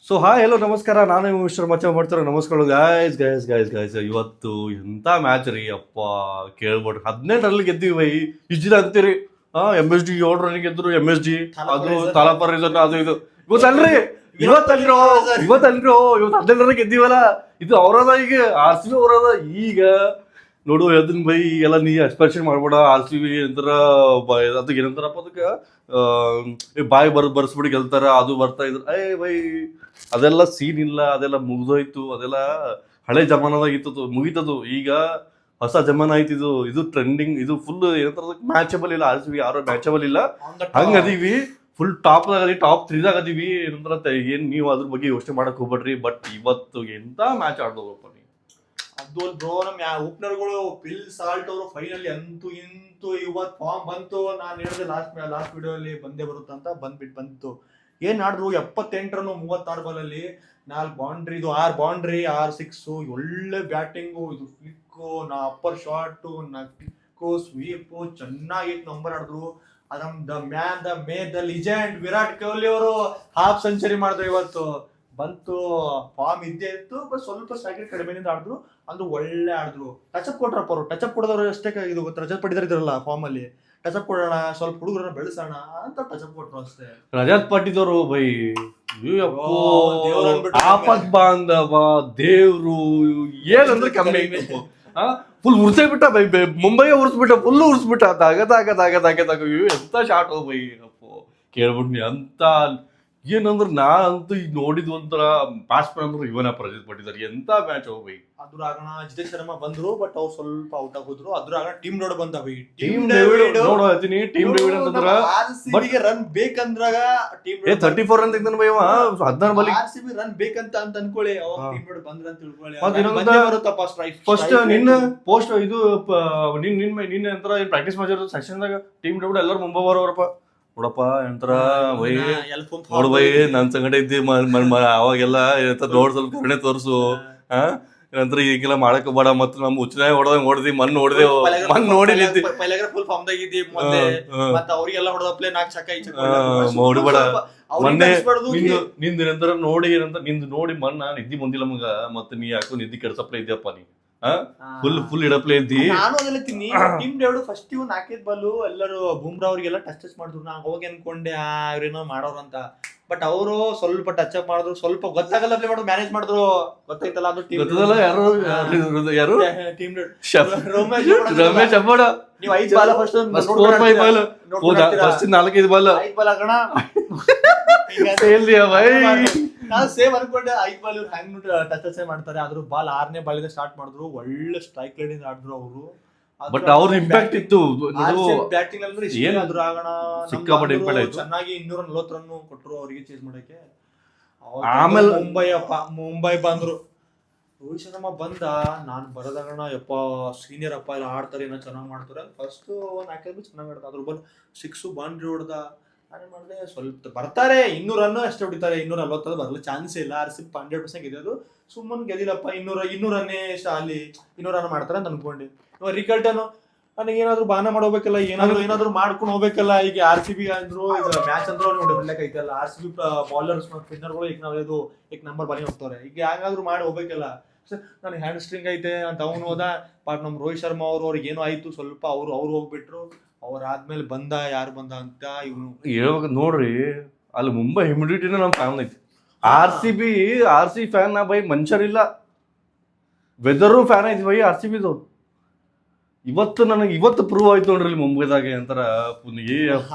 So hi hello ನಮಸ್ಕಾರ, ನಾನು mister ಮಚ್ಚ ಮಾಡ್ತಾರೆ. ನಮಸ್ಕಾರ ಗಾಯ್ಸ್ ಗಾಯ್ಸ್ ಗಾಯ್ಸ್ ಗಾಯ್ಸ್. ಇವತ್ತು ಎಂತ ಮ್ಯಾಚ್ ರೀ ಅಪ್ಪ, ಕೇಳ್ಬಿಟ್ರಿ. 18 ರನ್ ಗೆದ್ದೀವಿ ಬೈ. ಇಷ್ಟ ಅಂತೀರಿ MS D 7 ರನ್ ಗೆದ್ರು. MS D ಅದು ತಾಲಾಪರ್ ರೀಸನ್ ಅದು ಇದು. ಇವತ್ತಲ್ರಿ ಇವತ್ತಲ್ರೋ ಇವತ್ತು 18 ರನ್ ಗೆದ್ದೀವಲ್ಲ, ಇದು ಅವರದ. ಈಗ RCB ಅವರದ. ಈಗ ನೋಡು ಅದನ್ ಬೈ, ಎಲ್ಲ ನೀ ಎಕ್ಸ್ಪೆಕ್ಷನ್ ಮಾಡ್ಬೇಡ. RCB ಅಂತಾರ ಅದಕ್ಕೆ ಏನಂತಾರಪ್ಪ, ಅದಕ್ಕೆ ಬಾಯಿ ಬರ್ಸ್ಬಿಡಿ ಗೆಲ್ತಾರ, ಅದು ಬರ್ತಾ ಇದ್ರು. ಬೈ ಅದೆಲ್ಲ ಸೀನ್ ಇಲ್ಲ, ಅದೆಲ್ಲ ಮುಗ್ದೋಯ್ತು. ಅದೆಲ್ಲ ಹಳೆ ಜಮಾನದಾಗಿತ್ತು, ಮುಗಿತದು. ಈಗ ಹೊಸ ಜಮಾನ ಆಯ್ತು. ಇದು ಟ್ರೆಂಡಿಂಗ್, ಇದು ಫುಲ್ ಏನಂತಾರ ಮ್ಯಾಚಬಲ್ ಇಲ್ಲ. RCB ಯಾರು ಮ್ಯಾಚಬಲ್ ಇಲ್ಲ, ಹಂಗದೀವಿ. ಫುಲ್ ಟಾಪ್ ದಾಗದೀವಿ, ಟಾಪ್ 3 ದಾಗದೀವಿ. ಏನಂತಾರ ಏನ್ ನೀವು ಅದ್ರ ಬಗ್ಗೆ ಯೋಚನೆ ಮಾಡಕ್ ಹೋಗ್ಬೇಡ್ರಿ. ಬಟ್ ಇವತ್ತು ಎಂತ ಮ್ಯಾಚ್ ಆಡ್ದೋಗಪ್ಪ ನೀವು. ಅದು ಬ್ರೋ, ನಮ್ ಓಪನರ್ಗಳು ಪಿಲ್ ಸಾಲ್ಟ್ ಅವರು ಫೈನಲ್ ಅಂತೂ ಇಂತೂ ಇವತ್ತು ಫಾರ್ಮ್ ಬಂತು. ನಾನು ಹೇಳಿದೆ ಲಾಸ್ಟ್ ವಿಡಿಯೋ ಅಲ್ಲಿ ಬಂದೇ ಬರುತ್ತಂತ, ಬಂತು. ಏನ್ ಆಡಿದ್ರು 78 ರನ್ 36 ಬಾಲ್ ಅಲ್ಲಿ 4 ಬೌಂಡ್ರಿ, ಇದು 6 ಬೌಂಡ್ರಿ 6 6. ಒಳ್ಳೆ ಬ್ಯಾಟಿಂಗು, ಇದು ಫ್ಲಿಕ್ಕು, ಅಪ್ಪರ್ ಶಾಟ್, ಕಿಕ್ಕು, ಸ್ವೀಪು, ಚೆನ್ನಾಗಿ ನಂಬರ್ ಆಡಿದ್ರು. ದ ಲಿಜೆಂಡ್ ವಿರಾಟ್ ಕೊಹ್ಲಿ ಅವರು ಹಾಫ್ ಸೆಂಚುರಿ ಮಾಡಿದ್ರು ಇವತ್ತು. ಬಂತು, ಫಾರ್ಮ್ ಇದ್ದೇ ಇತ್ತು. ಬಟ್ ಸ್ವಲ್ಪ ಸ್ಟ್ರೈಕ್ ಕಡಿಮೆನಿಂದ ಆಡಿದ್ರು, ಅಂದ್ರೆ ಒಳ್ಳೆ ಆಡಿದ್ರು. ಟಚ್ಅಪ್ ಕೊಟ್ರಪ್ಪ ಅವರು. ಟಚ್ಅಪ್ ಕೊಡೋದವ್ರು ಅಷ್ಟೇ. ಇದು ರಜತ್ ಪಡಿದಾರ ಇದ್ರಲ್ಲ ಫಾರ್ಮ್ ಅಲ್ಲಿ, ಟಚ್ಅಪ್ ಕೊಡೋಣ, ಸ್ವಲ್ಪ ಹುಡುಗರನ್ನ ಬೆಳೆಸೋಣ ಅಂತ ಟಚ್ಅಪ್ ಕೊಟ್ರು ಅಷ್ಟೇ. ರಜತ್ ಪಟ್ಟಿದವರು ಬೈ, ಆಪತ್ ಬಾಂಧವ ದೇವ್ರು ಏನಂದ್ರೆ ಕಮ್ಮಿ. ಫುಲ್ ಉರ್ಸೇಬಿಟ್ಟ ಬೈ, ಮುಂಬೈ ಉರ್ಸ್ಬಿಟ್ಟ, ಫುಲ್ ಉರ್ಸ್ಬಿಟ್ಟ. ತಾಗ ಎಂತ ಶಾಟ್ ಬೈ ಅಪ್ಪೋ, ಕೇಳ್ಬಿಟ್ನಿ ಅಂತ. ಏನಂದ್ರೆ ನಾ ಅಂತೂ ಈಗ ನೋಡಿದ್ ಒಂಥರ ಬ್ಯಾಟ್ಸ್ಮನ್ ಅಂದ್ರೆ ಇವನ ಪ್ರಜಿತ್ ಪಟ್ಟಿದಾರೆ. ಎಂತ ಮ್ಯಾಚ್ ಬೈ. ಅದ್ರಾಗಣ ಜಿತೇಶ್ ಶರ್ಮಾ ಬಂದ್ರು, ಬಟ್ ಅವ್ರು ಸ್ವಲ್ಪ ಔಟ್ ಆಗೋದ್ರು. ಅದ್ರಾಗ ಟೀಮ್ ಡೇವಿಡ್ ಬಂದ ಬೈ. ಟೀಮ್ ಡೇವಿಡ್ ನೋಡತೀನಿ. ಟೀಮ್ ಡೇವಿಡ್ ಅಂತಂದ್ರ ರನ್ ಬೇಕಂದ್ರಾಗ 34 ರನ್ ತೆಗ್ದನ್ ಬೈ. 16 ಬಾಲಿ RCB ರನ್ ಬೇಕಂತ ಅನ್ಕೊಳ್ಳಿ, ಅವಾಗ ಟೀಮ್ ಡೇವಿಡ್ ಬಂದ್ರ ಅಂತ ತಿಳ್ಕೊಳ್ಳಿ. ಬರುತ್ತಪ್ಪ ಸ್ಟ್ರೈಕ್. ಫಸ್ಟ್ ನಿನ್ನ ಪೋಸ್ಟ್ ಇದು ನಿನ್ನ ನಂತರ ಪ್ರಾಕ್ಟೀಸ್ ಮಾಡಿರೋ ಸೆಕ್ಷನ್ ದಾಗ ಟೀಮ್ ಡೇವಿಡ್ ಎಲ್ಲರೂ ಮುಂಬೈ ಬರೋರಪ್ಪ. ನೋಡಪ್ಪ ಎಂತರ ಬೈ, ನೋಡ್ ಬೈ ನನ್ ಸಂಗಟ ಇದ್ದಿ ಅವಾಗೆಲ್ಲ ನೋಡ್ ಸ್ವಲ್ಪ ಕರುಣೆ ತೋರ್ಸು. ನಂತರ ಈಗೆಲ್ಲ ಮಾಡಕ್ ಬೇಡ. ಮತ್ತೆ ನಮ್ ಉಚ್ಚನಾಯ ಹೊಡೆದಿ ಮನ್ ನೋಡಿದೆವು, ಮನ್ ನೋಡಿ ಫುಲ್ ಫಾರ್ಮ್ ದಾಗಿದ್ದಿ. ಮತ್ತೆ ಅವ್ರಿಗೆಲ್ಲ ಹೊಡೆದ ಪ್ಲೇ ನೋಡಿಬೇಡ. ಮೊನ್ನೆ ನಿಂದ ನಂತರ ನೋಡಿ ಏನಂತ ನಿಂದು ನೋಡಿ ಮನ್ನ ನಿದ್ದಿ ಬಂದಿಲ್ಲ ಮಗ. ಮತ್ತೆ ನೀ ಯಾಕೋ ನಿದ್ದಿ ಕೆಡ್ಸಪ್ಲೇ ಇದ್ಯಪ್ಪ ನೀ. ಫುಲ್ ಇಡಪ್ಲೇ ಇದ್ದಿ. ನಾನು ಅದೆಲ್ಲ ತಿನ್ನಿ. ಟೀಮ್ ಡೇವಿಡ್ ಫಸ್ಟ್ ಇವ್ 4 ಬಾಲು ಎಲ್ಲರೂ ಬೂಮ್ರಾ ಅವ್ರಿಗೆಲ್ಲ ಟಚ್ ಮಾಡಿದ್ರು. ನಾ ಹೋಗಿ ಅನ್ಕೊಂಡೆ ಇವ್ರೇನೋ ಮಾಡೋರಂತ. ಬಟ್ ಅವರು ಸ್ವಲ್ಪ ಟಚ್ ಅಪ್ ಮಾಡಿದ್ರು, ಸ್ವಲ್ಪ ಗೊತ್ತಾಗಲ್ಲ ಪ್ಲೇ ಮಾಡಿದ್ರು, ಮ್ಯಾನೇಜ್ ಮಾಡಿದ್ರು. ಗೊತ್ತಾಯ್ತಲ್ಲ ಅದು ಟೀಮ್ ಯಾರು ಟೀಮ್ ರಮೇಶ್ ಅಬ್ಬಡ. ನೀವು 5 ball first 4-5 ball, first 4-5 ball 5 ball ಹಾಕೋಣ. ನಾನು ಸೇಮ್ ಅನ್ಕೊಂಡೆ 5 ಬಾಲ್ ಇವ್ರು ಹ್ಯಾಂಗ್ ಟಚ್ ಮಾಡ್ತಾರೆ. ಆದ್ರೂ ಬಾಲ್ 6ನೇ ಬಾಲಿಂದ ಸ್ಟಾರ್ಟ್ ಮಾಡಿದ್ರು. ಒಳ್ಳೆ ಸ್ಟ್ರೈಕ್ ಲೈನ್ ಇಂದ ಆಡಿದ್ರು ಅವರು. ಬಟ್ ಅವ್ರ ಇಂಪ್ಯಾಕ್ಟ್ ಇತ್ತು ಬ್ಯಾಟಿಂಗ್ ಅಂದ್ರೆ ಸಿಕ್ಕಾಪಟ್ಟೆ ಇಂಪ್ಯಾಕ್ಟ್ ಆಯ್ತು. ಚೆನ್ನಾಗಿ 240 ರನ್ ಕೊಟ್ಟರು ಅವರಿಗೆ ಚೇಸ್ ಮಾಡಕ್ಕೆ. ಆಮೇಲೆ ಮುಂಬೈ ಬಂದ್ರು. ರೋಹಿತ್ ಶರ್ಮಾ ಬಂದ. ನಾನ್ ಬರೋದಾಗಣ ಯಪ್ಪ ಸೀನಿಯರ್ ಅಪ್ಪ ಎಲ್ಲ ಆಡ್ತಾರೆ, ಏನೋ ಚೆನ್ನಾಗಿ ಮಾಡ್ತಾರೆ. ಫಸ್ಟ್ 4 ಚೆನ್ನಾಗಿ ಆಡ್ತಾರೆ. ಅದ್ರ ಬಂದು 6 ಬೌಂಡ್ರಿ ಹೊಡೆದ. ನಾನೇನ್ ಮಾಡಿದೆ, ಸ್ವಲ್ಪ ಬರ್ತಾರೆ 200 ರನ್ ಅಷ್ಟೇ ಹೊಡಿತಾರೆ. 240 ಬರಲು ಚಾನ್ಸೇ ಇಲ್ಲ. RCB 100% ಗೆದ್ದು ಸುಮ್ಮನೆ ಗೆದ್ದಿಲ್ಲಪ್ಪ. 200 ರನ್ನೇ ಅಲ್ಲಿ 200 ರನ್ ಮಾಡ್ತಾರೆ ಅಂತ ಅನ್ಕೊಂಡೆ. ರಿಕಲ್ಟನ್ ನನಗೆ ಏನಾದ್ರು ಬಾನ ಮಾಡೋಬೇಕಲ್ಲ, ಏನಾದ್ರು ಮಾಡ್ಕೊಂಡು ಹೋಗ್ಬೇಕಲ್ಲ. ಈಗ RCB ಅಂದ್ರು ಈಗ ಮ್ಯಾಚ್ ಅಂದ್ರೆ ಬಿಡ್ಲಕ್ಕೈತಲ್ಲ. RCB ಬೌಲರ್ಸ್ ಸ್ಪಿನ್ನರ್ಗಳು ಈಗ ನಂಬರ್ ಬಾಲಿಂಗ್ ಹೋಗ್ತಾರೆ. ಈಗ ಹ್ಯಾಂಗಾದ್ರು ಮಾಡಿ ಹೋಗ್ಬೇಕಲ್ಲ. ನನಗೆ ಹ್ಯಾಂಡ್ ಸ್ಟ್ರಿಂಗ್ ಐತೆ ಅಂತ ಅವನು ಹೋದ. ಬಟ್ ನಮ್ ರೋಹಿತ್ ಶರ್ಮಾ ಅವ್ರಿಗೆ ಏನೋ ಆಯ್ತು ಸ್ವಲ್ಪ, ಅವ್ರು ಹೋಗ್ಬಿಟ್ರು. ಅವ್ರಾದ್ಮೇಲೆ ಬಂದ ಯಾರು ಬಂದ ಅಂತ ಇವನು ಹೇಳ್ಬೇಕು ನೋಡ್ರಿ. ಅಲ್ಲಿ ಮುಂಬೈ ಹ್ಯುಮಿಡಿಟಿನ ನಮ್ ಫ್ಯಾನ್ ಐತಿ. RCB ಫ್ಯಾನ್ ನಾ ಬೈ ಮನುಷ್ಯರಿಲ್ಲ. ವೆದರು ಫ್ಯಾನ್ ಐತಿ ಬೈ RCBದು. ಇವತ್ತು ಪ್ರೂವ್ ಆಯ್ತು ನೋಡ್ರಿ ಇಲ್ಲಿ ಮುಂಬೈದಾಗ. ಅಂತಾರ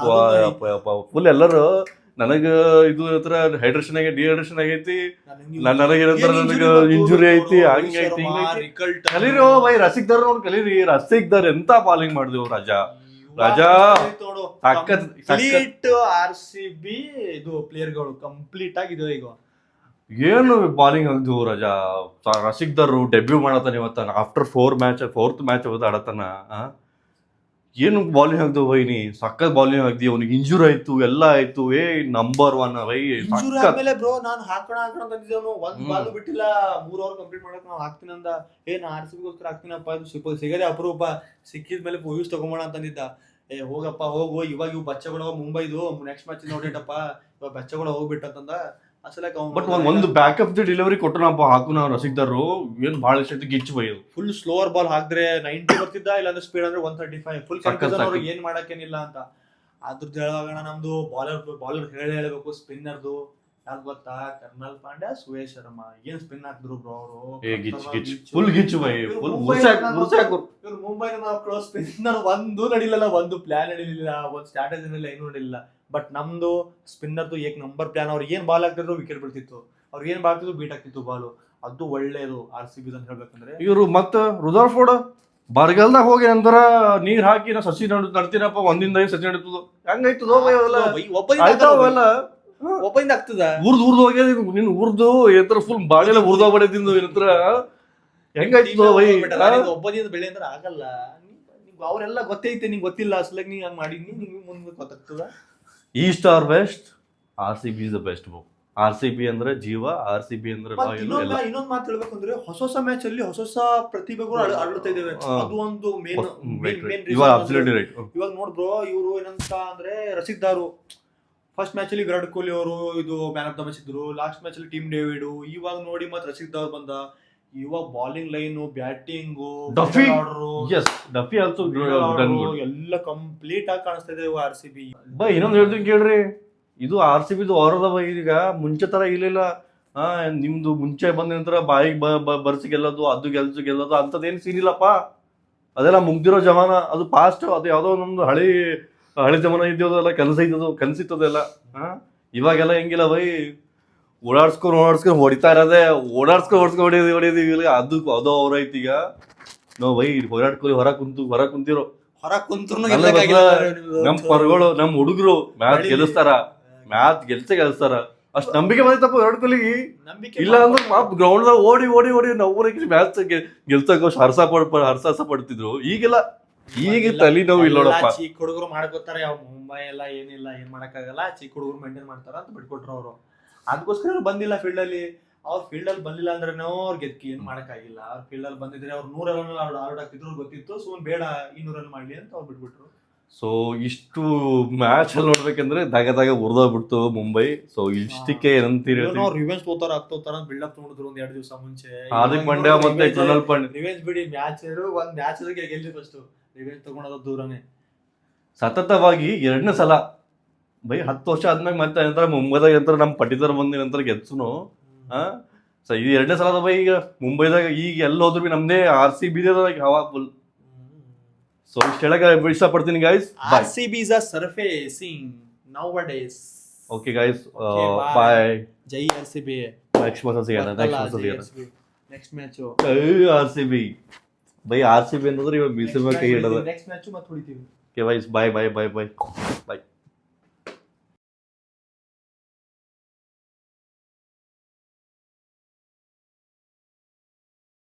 ಫುಲ್ ಎಲ್ಲರೂ ನನಗ ಇದು ಹತ್ರ ಹೈಡ್ರೇಷನ್ ಡಿಹೈಡ್ರೇಷನ್ ಆಗೈತಿ. ನನಗೇನಂತಾರ ನನಗ ಇಂಜುರಿ ಐತಿ, ಹಂಗೈತಿ ಕಲೀರಿ ಬೈ. ರಸಿಕ್ದಾರ್ ನೋಡಿ ಕಲೀರಿ. ರಸಿಕ್ದಾರ್ ಎಂತ ಬಾಲಿಂಗ್ ಮಾಡಿದೆವು ರಾಜಾ. RCB ಇದು ಪ್ಲೇಯರ್ಗಳು ಕಂಪ್ಲೀಟ್ ಆಗಿದೆ. ಈಗ ಏನು ಬಾಲಿಂಗ್ ಆಗ್ದು ರಜಾ. ರಸಿಕ್ದಾರು ಡೆಬ್ಯೂ ಮಾಡತಾನ ಇವತ್ತ. ಆಫ್ಟರ್ 4th ಮ್ಯಾಚ್ ಆಡತಾನ. ಏನು ಬಾಲಿಂಗ್ ಆಗ್ದು ವೈನಿ, ಸಕ್ಕತ್ ಬಾಲಿಂಗ್ ಆಗ್ದಿ. ಅವ್ನಿಗೆ ಇಂಜುರಿ ಆಯ್ತು, ಎಲ್ಲ ಆಯ್ತು. Number 1 Y. ಆದ್ಮೇಲೆ ಬ್ರೋ ನಾನು ಹಾಕೋಣ ಅಂತಿದ್ದೇನು. 1 ಬಾಲ್ ಬಿಟ್ಟಿಲ್ಲ. 3 ಓವರ್ ಕಂಪ್ಲೀಟ್ ಮಾಡಕ್ ನಾವು ಹಾಕ್ತೀನಿ ಅಂದ. RCBಗೋಸ್ಕರ ಹಾಕ್ತೀನಪ್ಪ, ಇದು ಸಿಗದೆ ಅಪರೂಪ. ಸಿಕ್ಕಿದ್ಮೇಲೆ ಯೂಸ್ ತಗೊಂಬೋಣ ಅಂತಂದಿದ್ದ. ಹೋಗಪ್ಪ ಹೋಗು, ಇವಾಗ ಇವ್ ಬಚ್ಚಗಳು ಮುಂಬೈದು ನೆಕ್ಸ್ಟ್ ಮ್ಯಾಚ್ ನೋಡೇಟಪ್ಪ, ಇವಾಗ ಬಚ್ಚಗಳು ಹೋಗ್ಬಿಟ್ಟಂತಂದ. ಬಟ್ ಒಂದು ಬ್ಯಾಕಪ್ ದಿ ಡೆಲಿವರಿ ಕೊಟ್ಟನಪ್ಪ ಹಾಕು ನಾವು ರಸಿಕ್ದಾರು ಏನ್ ಭಾಳ ಇಷ್ಟ ಗಿಚ್ಚು ಬೈ ಅದು ಫುಲ್ ಸ್ಲೋವರ್ ಬಾಲ್ ಹಾಕಿದ್ರೆ 90 ಬರ್ತಿದ್ದ ಇಲ್ಲಾಂದ್ರೆ ಸ್ಪೀಡ್ ಅಂದ್ರೆ 135 ಫುಲ್ ಕನ್ಫ್ಯೂಷನ್ ಅವ್ರಿಗೆ ಏನ್ ಮಾಡಕ್ಕೇನಿಲ್ಲ ಅಂತ. ಅದ್ರದ್ದು ಹೇಳುವಾಗ ನಮ್ದು ಬಾಲರ್ ಹೇಳಬೇಕು ಸ್ಪಿನ್ನರ್ದು ಯಾರು ಗೊತ್ತಾ, ಕರ್ನಲ್ ಪಾಂಡ್ಯ, ಸುರೇಶ್ ಶರ್ಮಾ ಏನ್ ಸ್ಪಿನ್ ಹಾಕಿದ್ರು ಬ್ರೋ ಅವರು. ಫುಲ್ ಗಿಚ್ಚು ಬೈ ಫುಲ್ ಇವ್ರು ಮುಂಬೈನ ಕ್ಲೋಸ್ ಸ್ಪಿನ್ನರ್ ಒಂದು ನಡಿಲಿಲ್ಲ, ಒಂದು ಪ್ಲಾನ್ ನಡಿಲಿಲ್ಲ, ಒಂದು ಸ್ಟ್ರಾಟಜಿ ಏನು ನಡಿಲಿಲ್ಲ. ಬಟ್ ನಮ್ದು ಸ್ಪಿನ್ನರ್ದು ಏಕ್ ನಂಬರ್ ಪ್ಲಾನ್. ಅವ್ರಿಗೆ ಏನ್ ಬಾಲ್ ಹಾಕ್ತಿದ್ರು ವಿಕೆಟ್ ಬೀಳ್ತಿತ್ತು, ಅವ್ರಿಗೆ ಏನ್ ಬಾಲ್ ಆಗ್ತಿದ್ರು ಬೀಟ್ ಆಗ್ತಿತ್ತು ಬಾಲು. ಅದು ಒಳ್ಳೇದು RCB ಅಂತ ಹೇಳ್ಬೇಕಂದ್ರೆ. ಇವರು ಮತ್ತ ರುದರ್ಫೋರ್ಡ್ ಬರಗಾಲದಾಗ ಹೋಗಿ ನಂತರ ನೀರ್ ಹಾಕಿ ನಾ ಸಸಿ ನಡ್ತೀನಪ್ಪ ಒಂದಿಂದ ಸಸಿ ನಡೀತದ ಹೆಂಗಾಯ್ತದೋ ಅವೆಲ್ಲ ಒಬ್ಬರಿಂದ ಆಗ್ತದ ಉರ್ದು ಹೋಗ್ಯದ ನಿನ್ ಉರ್ದು ಏನಂತರ ಫುಲ್ ಬಾಳೆಲ್ಲ ಉರ್ದೋಗ್ಬಿಡದಿಂದ ಏನಂತರ ಹೆಂಗಾಯ್ತದೋ ಬೈ. ಒಬ್ಬದಿಂದ ಬೆಳೆ ಅಂದ್ರೆ ಆಗಲ್ಲ, ಅವರೆಲ್ಲ ಗೊತ್ತೈತೆ ನಿಂಗೆ ಗೊತ್ತಿಲ್ಲ ಅಸಲಾಗಿ ನೀ ಹಂಗ್ ಮಾಡಿದ್ನಿ, ನಿಂಗೆ ಮುಂದೆ ಗೊತ್ತಾಗ್ತದ. East or west RCB is the best ಬೋ. RCB ಅಂದ್ರೆ ಜೀವ, RCB ಅಂದ್ರೆ ಇನ್ನೊಂದ್ ಮಾತು ಹೇಳ್ಬೇಕಂದ್ರೆ ಹೊಸ ಮ್ಯಾಚ್ ಅಲ್ಲಿ ಹೊಸ ಪ್ರತಿಭೆಗಳು ಆಡ್ತಾ ಇದ್ದೇವೆ. ಅದು ಒಂದು ಮೇನ್ ಇವಾಗ ನೋಡ್ಬ್ರೋ, ಇವರು ಏನಂತ ಅಂದ್ರೆ ರಸಿಕ್ದಾರು ಫಸ್ಟ್ ಮ್ಯಾಚ್ ಅಲ್ಲಿ ವಿರಾಟ್ ಕೊಹ್ಲಿ ಅವರು ಇದು ಮ್ಯಾನ್ ಆಫ್ ದ ಮ್ಯಾಚ್ ಇದ್ರು, ಲಾಸ್ಟ್ ಮ್ಯಾಚ್ ಅಲ್ಲಿ ಟೀಮ್ ಡೇವಿಡ್. ಇವಾಗ ನೋಡಿ ಮತ್ತೆ ರಸಿಕ್ದಾರ್ ಬಂದ. ಇವಾಗ bowling line, batting, Duffy also ಎಲ್ಲ ಕಂಪ್ಲೀಟ್ ಆಗಿ ಕಾಣಿಸ್ತಾ ಇದೆ RCB. ಬೈ ಇನ್ನೊಂದು ಹೇಳ್ತೀನಿ ಕೇಳ್ರಿ, ಇದು RCB ವಾರದ ಬೈ. ಈಗ ಮುಂಚೆ ತರ ಇರ್ಲಿಲ್ಲ. ನಿಮ್ದು ಮುಂಚೆ ಬಂದ ನಂತರ ಬಾಯಿಗೆ ಬರ್ಸಿ ಗೆಲ್ಲೋದು, ಅದು ಗೆಲ್ಲೋದು ಅಂತದೇನು ಸೀನ್ ಇಲ್ಲಪ್ಪ. ಅದೆಲ್ಲ ಮುಗ್ದಿರೋ ಜಮಾನ, ಅದು ಪಾಸ್ಟ್. ಅದು ಯಾವ್ದೋ ನಮ್ದು ಹಳೆ ಜಮಾನ ಇದ್ದೋದೆಲ್ಲ ಕನಸಿತ್ತದೆಲ್ಲ. ಇವಾಗೆಲ್ಲ ಹೆಂಗಿಲ್ಲ ಬೈ, ಓಡಾಡ್ಸ್ಕೊಂಡು ಹೊಡಿತಾ ಇರೋದೇ, ಓಡಾಡ್ಸ್ಕೊಂಡು ಹೊಡಿಯೋದು ಅದು ಅವ್ರೈತಿ. ಈಗ ನಾವು ಬೈ ವಿರಾಟ್ ಕೊಹ್ಲಿ ಹೊರ ಕುಂತಿರೋ ನಮ್ ಪರ್ಗಳು, ನಮ್ ಹುಡುಗರು ಮ್ಯಾಚ್ ಗೆಲ್ಸ್ತಾರ. ಅಷ್ಟ್ ನಂಬಿಕೆ ಬಂದೈತಪ್ಪ ವಿರಾಟ್ ಕೊಹ್ಲಿಗೆ. ಇಲ್ಲ ಅಂದ್ರೆ ಗ್ರೌಂಡ್ ದಾಗ ಓಡಿ ನಾವು ಮ್ಯಾಚ್ ಗೆಲ್ಸಕ್ ಹರ್ಸಾಸ ಪಡ್ತಿದ್ರು. ಈಗೆಲ್ಲ ಈಗ ತಲೆ ನೋವು ಇಲ್ಲ ನೋಡಪ್ಪ. ಚಿಕ್ಕ ಹುಡುಗರು ಮಾಡ್ಕೋತಾರ, ಯಾವ ಮುಂಬೈ ಎಲ್ಲ ಏನಿಲ್ಲ, ಏನ್ ಮಾಡಕ್ಕಾಗಲ್ಲ, ಚಿಕ್ಕ ಹುಡುಗರು ಮೇಂಟೈನ್ ಮಾಡ್ತಾರ ಅಂತ ಬಿಟ್ಕೊಟ್ರು ಅವರು. ಅದಕ್ಕೋಸ್ಕರ ಬಂದಿಲ್ಲ ಫೀಲ್ಡ್ ಅಲ್ಲಿ. ಅವ್ರ ಫೀಲ್ಡ್ ಅಲ್ಲಿ ಬಂದಿಲ್ಲ ಅಂದ್ರೆ ಅವ್ರ ಗೆದ್ಕಿ ಏನ್ ಮಾಡಕ್ಕಾಗಿಲ್ಲ. ಅವ್ರ ಫೀಲ್ಡ್ ಅಲ್ಲಿ ಬಂದಿದ್ರೆ ಅವ್ರು 100 ರನ್ ಔಟ್ ಆಗ್ತಿದ್ರು, ಗೊತ್ತಿತ್ತು. ಸುಮ್ಮನೆ ಬೇಡ 200 ರನ್ ಮಾಡ್ಲಿ ಅಂತ ಅವ್ರು ಬಿಟ್ಬಿಟ್ರು. ಸೊ ಇಷ್ಟು ಮ್ಯಾಚ್ ಅಲ್ಲಿ ನೋಡ್ಬೇಕಂದ್ರೆ ದಾಗ ಉರ್ದೋಗ್ಬಿಡ್ತು ಮುಂಬೈ. ಸೊ ಇಷ್ಟಕ್ಕೆ ಏನಂತೀರಿ, ರಿವೆಂಜ್ ತೋತಾರ ಅಂತ ಬಿಲ್ಡಪ್ ನೋಡಿದ್ರು ಒಂದ್ 2 ದಿವಸ ಮುಂಚೆ. ಹಾರ್ದಿಕ್ ಪಾಂಡ್ಯ ಮತ್ತೆ ಕೃಣಾಲ್ ಪಾಂಡ್ಯ ರಿವೆಂಜ್ ಬಿಡಿ, ಮ್ಯಾಚ್ ಒಂದ್ ಮ್ಯಾಚ್ ಗೆಲ್ಲಿ ಫಸ್ಟ್ ರಿವೆಂಜ್ ತಗೊಂಡೋದ ದೂರನೇ. ಸತತವಾಗಿ 2ನೇ ಸಲ ಬೈ 10 ವರ್ಷ ಆದ್ಮೇಲೆ ಮತ್ತೆ ನಂತರ ಮುಂಬೈದಾಗ ನಂತರ ನಮ್ ಪಟ್ಟಿದಾರ ಬಂದ ನಂತರ ಗೆಲ್ಸುನು. ಸೊ ಇದು 2ನೇ ಸಲ ಬೈ. ಈಗ ಮುಂಬೈದಾಗ ಈಗ ಎಲ್ಲ ಹೋದ್ರು ಬಿ ನಮ್ದೇ RCB ಹವಾ ಫುಲ್. ಸೊ ಇಷ್ಟ ಹೇಳಕ್ ಇಷ್ಟಪಡ್ತೀನಿ guys. RCB is a surfacing nowadays. Okay guys, bye. Jai RCB. Next match ಸಿಗೋಣ. Next match RCB. By RCB ಅಂತಂದ್ರೆ ಇವಾಗ BCB ಕೈ ಹಿಡದ. ನೆಕ್ಸ್ಟ್ ಮ್ಯಾಚ್ ಮತ್ತೆ ಹೊಡಿತೀವಿ. Okay guys, bye.